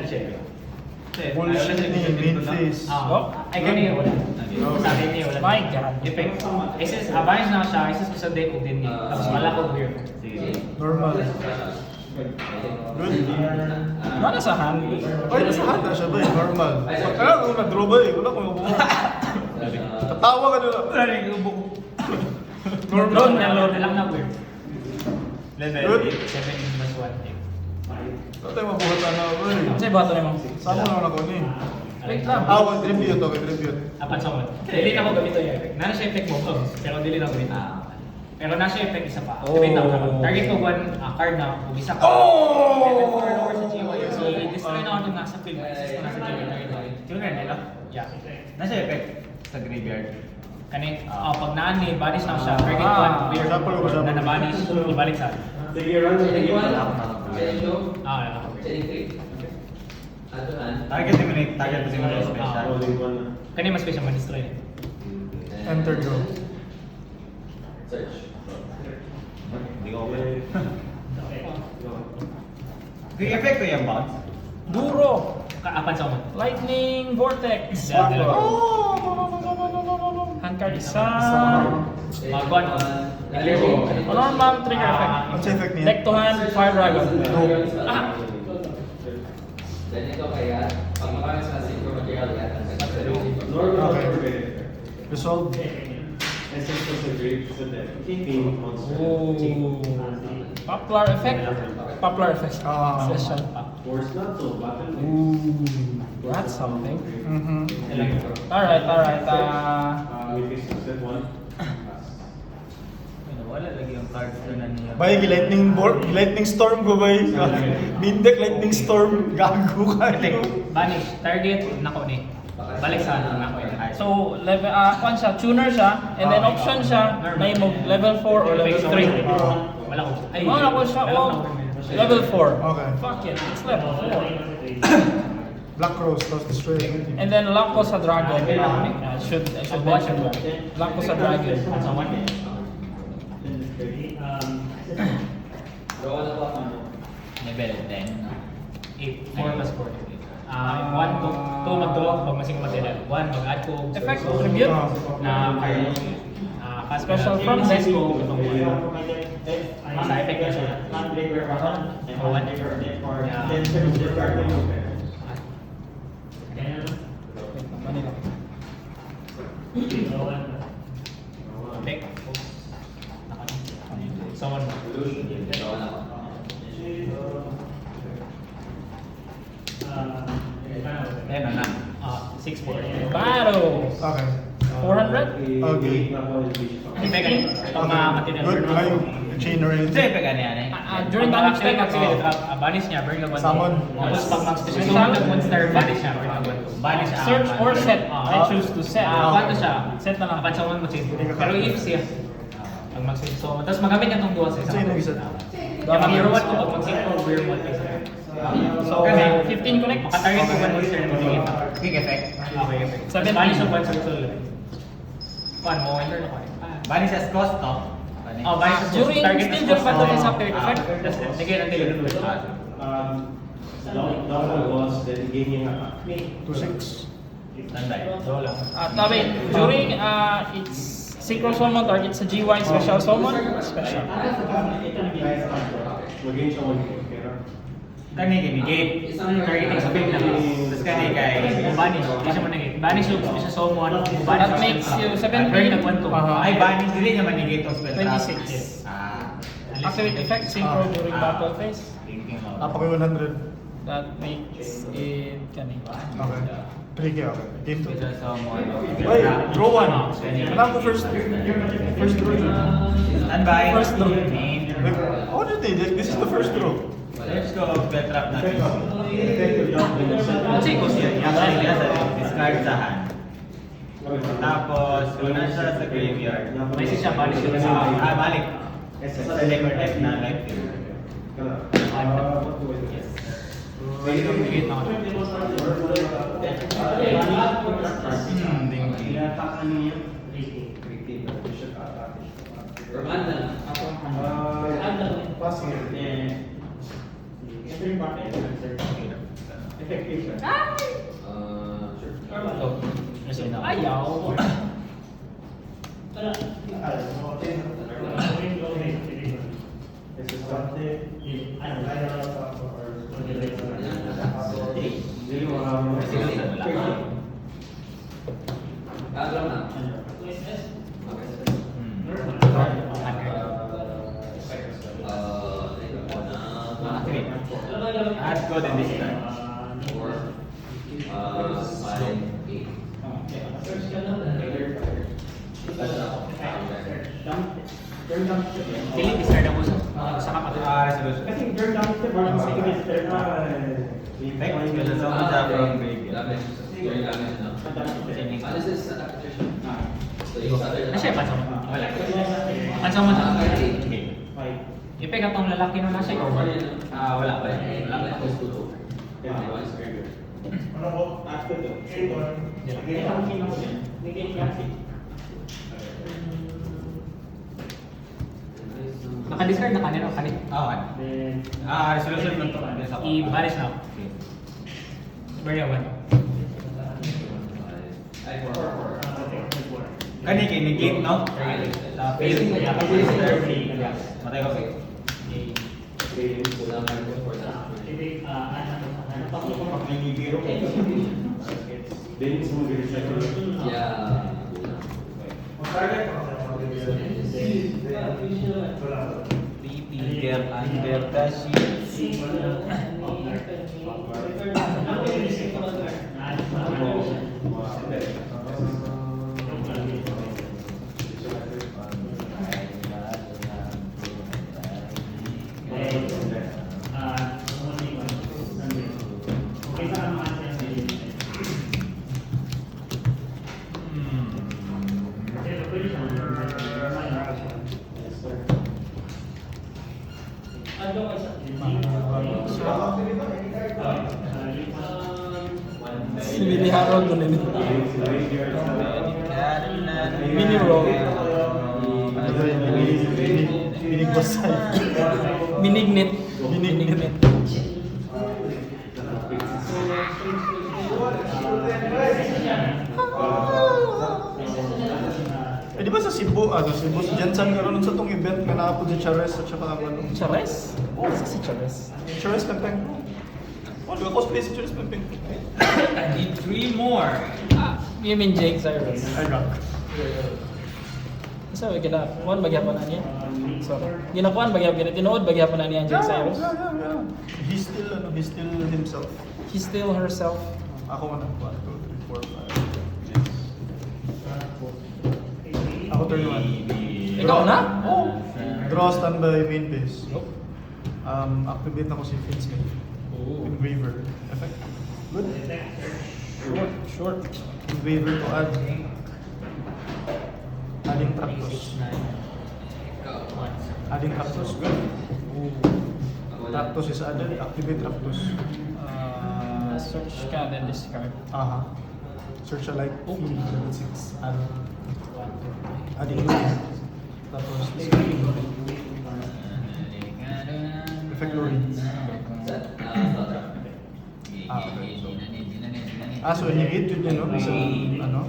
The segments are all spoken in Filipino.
siya. Bullshit ni main face. Ay, ganyan wala. Sabi niya wala. My God. Effect. Isis, abanis na siya. Isis ko sa deck ko din niya. Tapos malakog weird. Normal. Good. Mana sa hand? Ay, nasa hand na siya ba eh, normal. Kaya kung nag-draw ba eh, wala kong ubo. Tatawa ka nila. Wala rin yung buko. Normal. Normal lang na weird. Good. 7 plus 1. Ito tayo mabuhatan na ako eh. Kasi bato na mo. Saan mo naman ako ni? Wait lang. Tribute, okay, tribute. Apat sa one. Dili na ko gamito yung effect. Nasa siya effect mo, pero dili na ko gamito. Pero nasa effect isa pa. Activate na ako. Target ko one card na umisa ka. Oh! Sa GY. So, i-destroy na ako nung nasa field. Isis ko nasa GY. Children, nila? Yeah. Nasa effect sa graveyard. Kani, pag naan banish na siya. Target one, weird. Na nabanish, ibalik sa akin. Target mo na target mo siguro special. Kani mas special ma-destroy. Enter draw. Hindi ko open. Quick effect ko yung bounce. Duro. Apat sa one. Lightning Vortex. Hand card isa. Magwan ko. Normal trigger effect. What's the effect niya? Deck to hand, Fire Dragon. Okay. Resolve. Ooh. Poplar effect. Poplar effect. Special. Ooh. That's something. Alright. Wala lagi yung cards na niya. Bay, lightning storm ko bay. Mindek lightning storm. Gago ka. Banish. Target, nako ni. Balik sa ano, nako ni. So, level, kwan siya, tuner siya, and then option siya, may mo level 4 or level 3. Wala ko. Ay, Wala ko siya, level 4. Okay. Fuck it, it's level 4. Black Rose, toss destroy. And then lock ko sa dragon. I should mention that. Lock ko sa dragon. Sa one. Level 10. 8. 4 plus 4. 1 to 2 mag-draw pag masing material. 1 mag-add ko. Effect, tribute. Na card. Special from deck deck. ko. Sa effect na siya. O 1. Deck. Someone. Ayun na. 6-4. Battle. Okay. 400? Okay. Effect ay pang material. Good. Kayo, chain already. Ito effect ano yan eh. During damage Activate time, activate banish niya, burn laban. Summon. Tapos pag mag-special summon ng monster, banish niya, burn laban. Banish siya. search or set. I choose to set. Paano siya? Set na lang. Apat sa one mo pero if siya. Pag mag-special summon, tapos magamit niya itong duwa sa Sino yung isa? Yung mag-hero one ko, pag mag-special weird one. So, 15 connect. Makatarget ko one monster na magiging. Quick effect. Okay, okay. Seven. Banish yung one circle. Paano mo? Enter na ko. Bani sa cost to. Banish sa During target still your battle is up effect. That's it. Again, until you do it. To 6. Tanday. Wait, during its synchro summon target sa GY special summon, special. Kani gimigate, targeting sa big na. Tapos kani kay banish, hindi siya manigate. Banish yung isa summon, That makes you 17. Ay, Bani, hindi niya manigate of spell trap. 26. Activate effect synchro during battle phase. Thinking of. Napaka 100. That makes it kani. Okay. 3K, okay. Game 2. Special summon. Ay, draw 1. Kailangan ko first draw dyan. Standby. First draw. Main. How did they do? This is the first draw. Let's go spell trap natin. Kasi ko siya. Discard sa hand. Tapos, kung nasa sa graveyard. May siya banish yung sa Balik. Sa lever deck na life field. Yes. Pwede kang bigate na ako. Ayaw. Let's go then this time. Pili, discard ako sa kapatid. Resolution. Take resolution sa from grave. Nasa yung pansamon? Wala. Pansamon na. Ipeg atong lalaki no nasa ikaw ba? Wala pa. Naka-discard na kanino? Kanino? Resolution man to. I-baris na ako. Very one. Kani kinigit, no? Matay ko. Pipigil under the sheets. Si Billy Harold doon din. Mini roll. Binigbasay. Binignit. Binignit. Eh di ba sa Cebu, Cebu, si Jensen karon sa tong event nga naapod si Chares at saka ang ano. Chares? Oh, si Chares. Chares Pempeng. Oh, di ba cosplay si Chares Pempeng? I need 3 more. You mean Jake Cyrus? Rock. So, ginakuan bagyapon na niya. Sorry. Ginakuan bagyapon, tinuod bagyapon na niya ang Jake Cyrus. Yeah. He's still himself. He's still herself. Ako man 1, 2, 3, 4, 5. Ako 31. Ikaw na? Oh. Draw standby main base. Activate ako si Finsmith. Engraver. Effect. Good. Short. Engraver to add. Adding Traptos. Adding Traptos. Good. Traptos is added. Activate Traptos. Search ka, then discard. Aha. Search alike. Level 6. Add. Adding Lure. Tapos discarding Lure. Effect Lure. Okay. So inhibit yun yun, no? Sa, ano?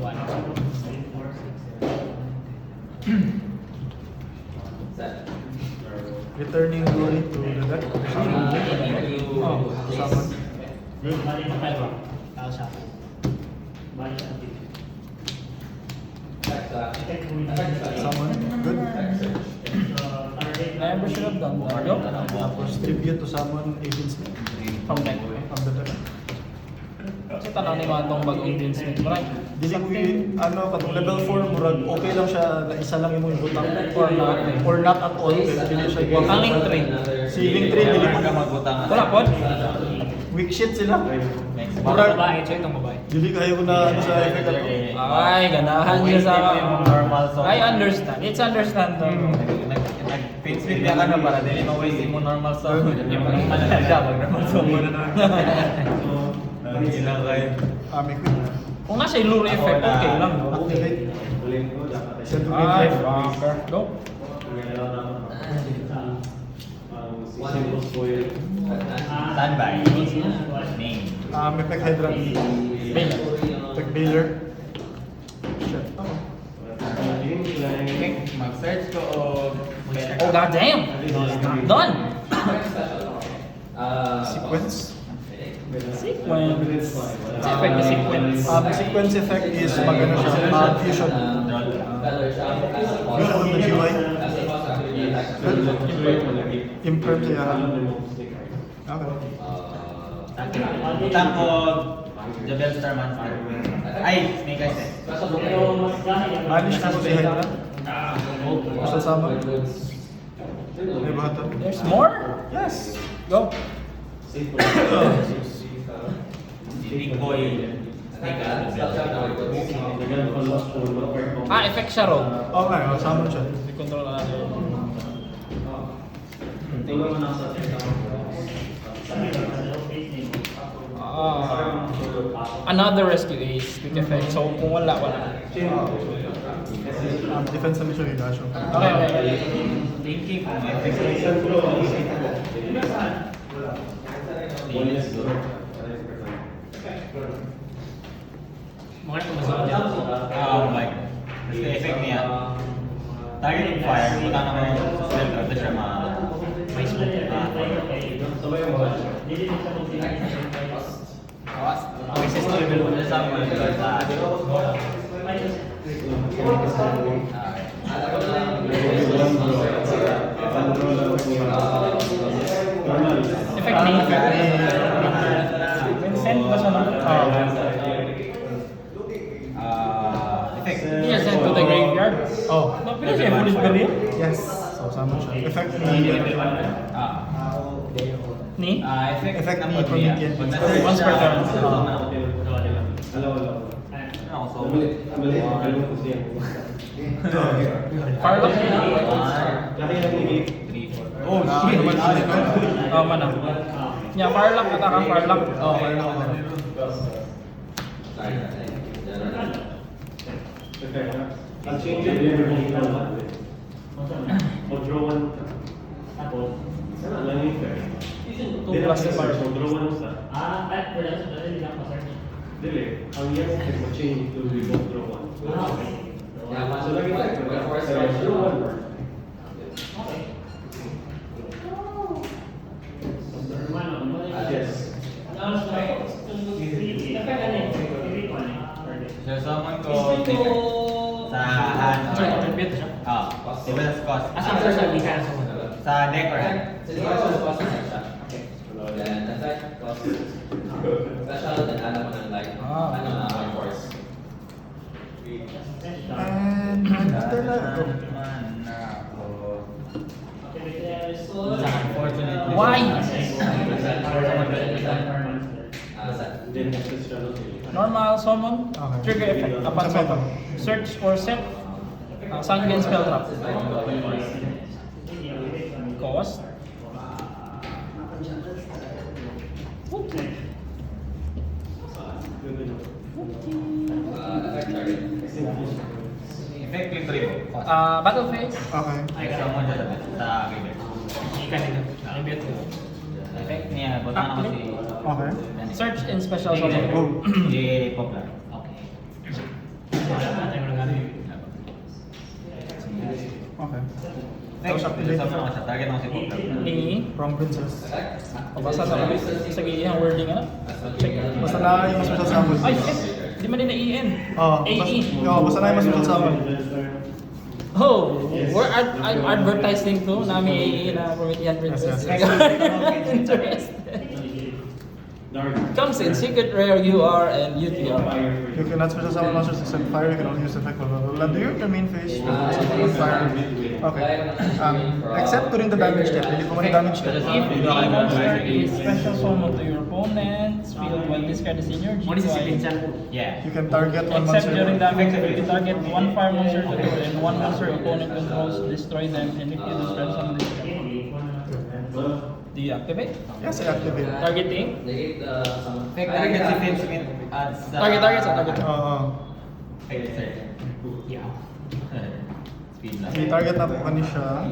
Returning glory to the deck. Oh, summon. Good. Tao sa akin. Summon. Good. Never should have done that. Go. Tapos tribute to summon Agent Smith From deck. from the deck. So, tanaw ni mga itong bagong Indian Smith. Maray. Dili ko yun, katong level 4, murag okay lang siya na isa lang yung ibutang. Or not. Or not at all. Pero dili siya yung... Ang link tree. Si link tree, dili ko Wala po. weak shit sila. Murag Murag, babae, so itong babae. dili kayo na ano sa effect ato. Ay, ganahan siya sa... Normal song. I understand. It's understandable. Nag-pinsmith niya ka na para dili ma-waste mo normal song. Hindi mo nang malala siya pag normal song mo na naman. Ilang kayo. May queen. Kung nga siya yung lure effect, okay lang. No? Activate. Send to Ay, grave. fucker. Go. Standby. Name. Effect Hydra. Baylor. Effect Baylor. Shit. Oh. Mag-search ko o... Oh goddamn! Done! Sequence. Sequence. What's effect the sequence? Sequence effect is magano siya. Fusion. Fusion of the GUI. Imperm siya. Okay. Tapos, Jabel Star Monster. Ay, Snake Eyes eh. Banish na ko si Hydra. Masasama. May ba ito? There's more? Yes! Go. Big Boy. Snake Eyes. Effect siya ro. Okay, summon siya. I-control na natin. Another rescue ace, quick effect. So kung wala. Defense namin siya yung Gasho. Okay. Thinking kung effect. Mga ito masama. Oh my. Basta effect niya. Target yung fire. Punta na ko yung spell card. Ito siya May smoke. Okay, sa level 1. Sa mga Effect ni. Send ba siya ng... effect. Hindi niya send to the graveyard. Oh. Pwede siya Police Barrier? Yes. So, summon siya. Effect ni... Ni? Effect ni Promethean. Once per turn. Firelock? Oh, naman siya. Oh, mana. Yeah, Firelock. Atakang Firelock. Oh, kaya na ako. I'll change it to or draw one. Tapos, lang yung fair. 2 plus the fire. So, draw one sa. Dili. Ang yes, I change to both draw one. So, lagi tayo. Draw one more. Yes. So, summon ko sa hand. Sorry, contribute siya. Devil's Cost. Asa ang first ID ka na sa mga? Sa deck or hand. And after that, Unfortunately. Why? Then, next is Shadow. Normal summon. Okay. Trigger effect. Upon Sa summon. meta. Search or set. Sanguine spell trap. Cost. Effective trip. Battle phase. okay. Summon siya sa graveyard. Ikan nito. Contribute ko. Effect niya, punta na ko si... Okay. Search in special summon. Go. Si Poplar. Okay. Natin mo lang ano yun. Okay. Tapos activate ako siya. Target ako si Poplar. Ni. From Princess. Pabasa sa gigihang wording ano? Check. Basta na yung mas masasama. Ay, shit! Di man din na EN. AE. Basta na yung mas masasama. Oh, we're advertising to. Nami AE na Promethean Princess. Yes, Interested. Comes in secret rare UR and UTR. You cannot special summon monsters except fire. You can only use effect. Blah, blah, blah. Do you your main phase? Fire. Okay. Except during the damage step. Hindi pa man yung damage step. If the monster is special summon to your opponent's field while this card is in your Mo si GUI. Vincent. Yeah. You can target one Except monster. during damage, if you target one fire monster to do and one monster opponent controls, destroy them, and if you destroy some this card. Do you activate? Yes, I activate. Targeting? Effect target si Finn Smith adds sa... Target sa target. Effect search. Yeah. I-target na po kani siya.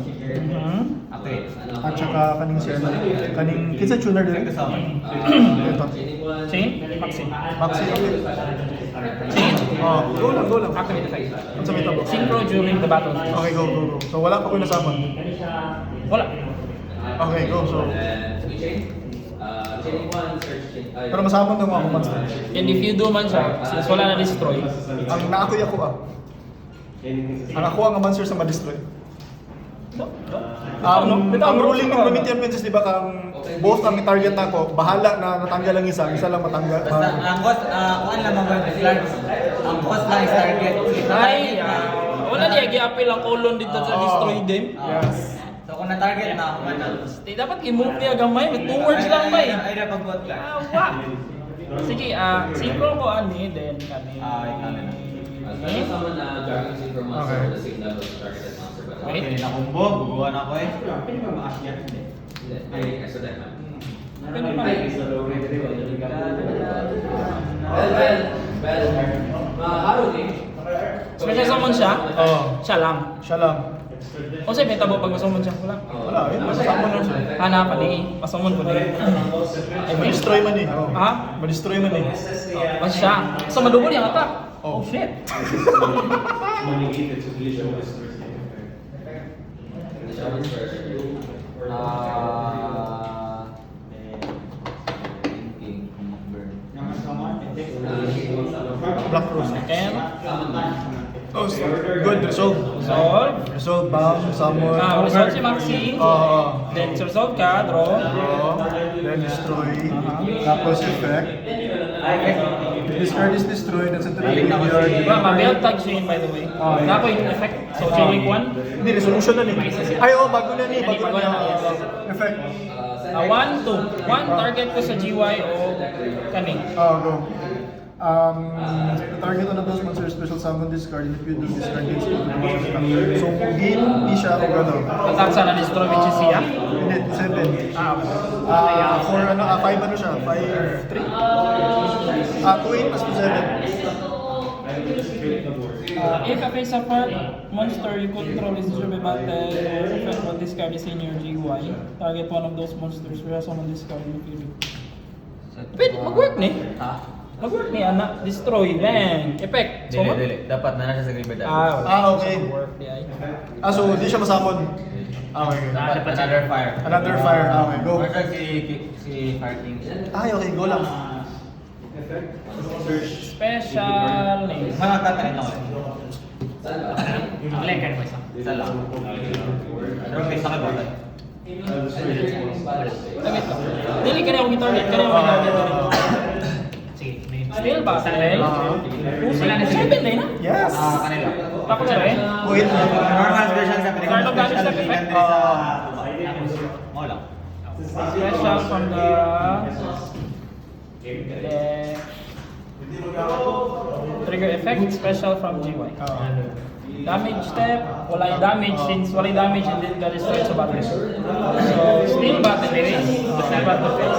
Okay. At saka kaning siya. Kaning kinsa tuner din? Ito. Chain? Maxi. Maxi, okay. Chain? Oh, go lang. Activate effect. Ano sa mita ba? Synchro during the battle. Okay, go. So wala pa ko nasabon. Wala. Okay, go. So, Chaining one, search chain. pero masabon ng mga monster. And if you do man siya, since wala na destroy, Ang naakoy ako Ang ako ang monster sa ma-destroy. Ang ruling ng Promethean Princess, di ba, kang both ang target ako, bahala na natanggal ang isa lang matanggal. Basta, ang cost, kuhan lang mga flags. Ang cost lang is target. ay, wala niya gi-appeal ang colon dito sa destroy them. Yes. So kung na-target na, kumanan. Dapat i-move niya gamay, with 2 words lang ba eh. Ay, napag-bot ka. Sige, synchro ko ani, then kami. ikaw na. Summon Dragon Synchro monster Okay. with the same level as targeted monster. But Okay, nakumbo. Guguhan ako eh. extra deck man. Pwede pa. Haro game. Special summon siya, Oo. siya lang. Siya lang. O sa may tabo pag masummon siya, wala. Wala, yun. Masabon lang siya. Hanap pa di, masummon ko di. Ma-destroy man eh. Oh. Ha? Ma-destroy man eh. Mas siya. So madubol yung attack. Oh. Oh shit. Shaman's first. Thinking kung mag-burn. Black Rose. And, Oh, good. Resolve, bam, summon. resolve si Maxi. Oo. Then resolve ka, draw. Then destroy. Tapos effect. Discard is destroyed. That's a 3 graveyard. Ma-build tag chain by the way. Na ko yung effect. So chain link 1. Hindi, resolution na ni. Ay, oh, bago na ni. Bago na Bago na, ni. yes. Effect. 1, 2. 1 target ko sa GY o kaning. Go. The target on those monsters special summon discard, and if you do discard gains 2 monsters attack. So, gain di siya ako gano'n. Attack sa na-destroy which is siya. Hindi, 7. For 5 ano siya? 5-3? 2-8 plus 2-7. If a face apart monster you control is destroyed by battle, effect will discard is in your GY. Target one of those monsters where someone discard in the field. Pwede, mag-work ni. Ha? Mag-work ni, anak. Destroy, bang. Effect. Dili. Dapat na siya sa graveyard. Okay. Work di ay. So, di siya masabon. Okay. Dapat another fire. Another fire. Okay, go. Or si Fire King. Okay, go lang. Special name. Mga katarin ako eh. Like ka naman isa. Isa lang. Pero may sakit ba tayo? Damit ka. Dili ka na akong target. Ka na akong target. Sige, may Still battle. Wala na siya. 7 na yun. Yes. Kanila. Ako na rin. Wait. Normal version sa Pilipinas. Start of damage step effect. Mo lang. Special from the trigger effect. Special from GY. Damage step, wala yung damage since wala yung damage and then ka destroy sa battle. So, still battle phase. Still battle phase.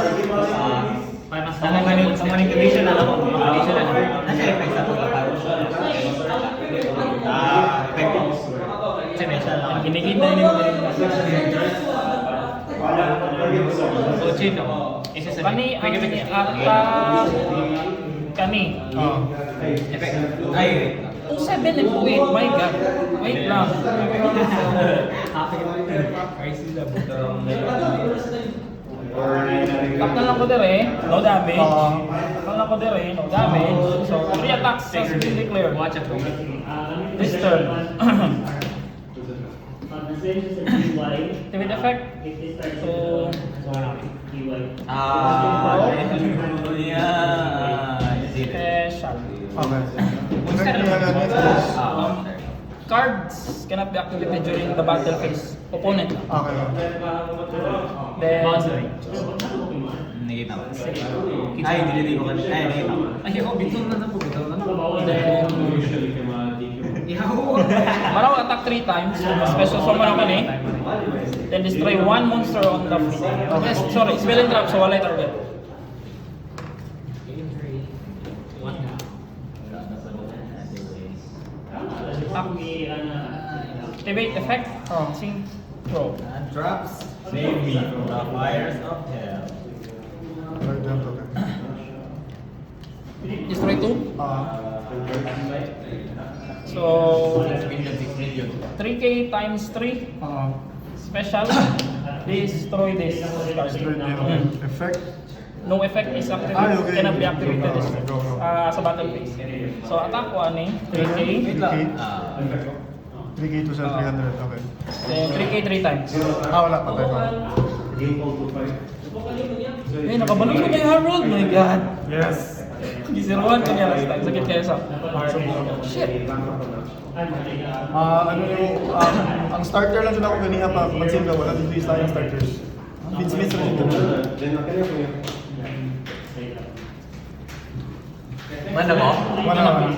Summoning condition na lang. Condition na lang. Nasa effect sa pagkakaro. Effect. Kasi may siya lang. Kinikita yun yung So, Chino. Isa sa Kani ang attack kani. effect. Ay, Kung 7 and wait, my god. Wait lang. Tap na lang ko dire, no damage. Tap na lang ko dire, no damage. So, 3 attacks has been declared. Watch out. This turn. Activate effect. So, special. Okay. Effect niya next is... Cards cannot be activated during the battle phase. Opponent. Okay. Then, Negate naman. Ay, hindi ko kanina. Ay, negate naman. Ay, ako, bito na po. Bito na po. then Maraw attack 3 times. Special summon ako ni. Then destroy 1 monster on the field. Okay, sorry, spell and trap so walay target. What now? Activate effect. Oh. Sync. Throw. And drops. Save me from the fires of hell. Right down to okay. Destroy 2. So 3k times 3 special. Destroy this card. Straight in. Effect. No effect is activated. Ah, okay. Cannot be activated this Okay, go, go. sa battle phase. So attack ko ani 3k. 3K. Ah. 3K to sell 300. Okay. Then 3k 3 times. Wala pa tayo. Eh, nakabalong ko kay Harold. My God. Yes. Gizeroan ko niya last time. Sakit kayo sa shit. Ano yung, ang starter lang dyan ako ganiha pa, pansin ka, wala dito yung tayong starters. Vince Smith rin dito. Mana mo? Wala naman.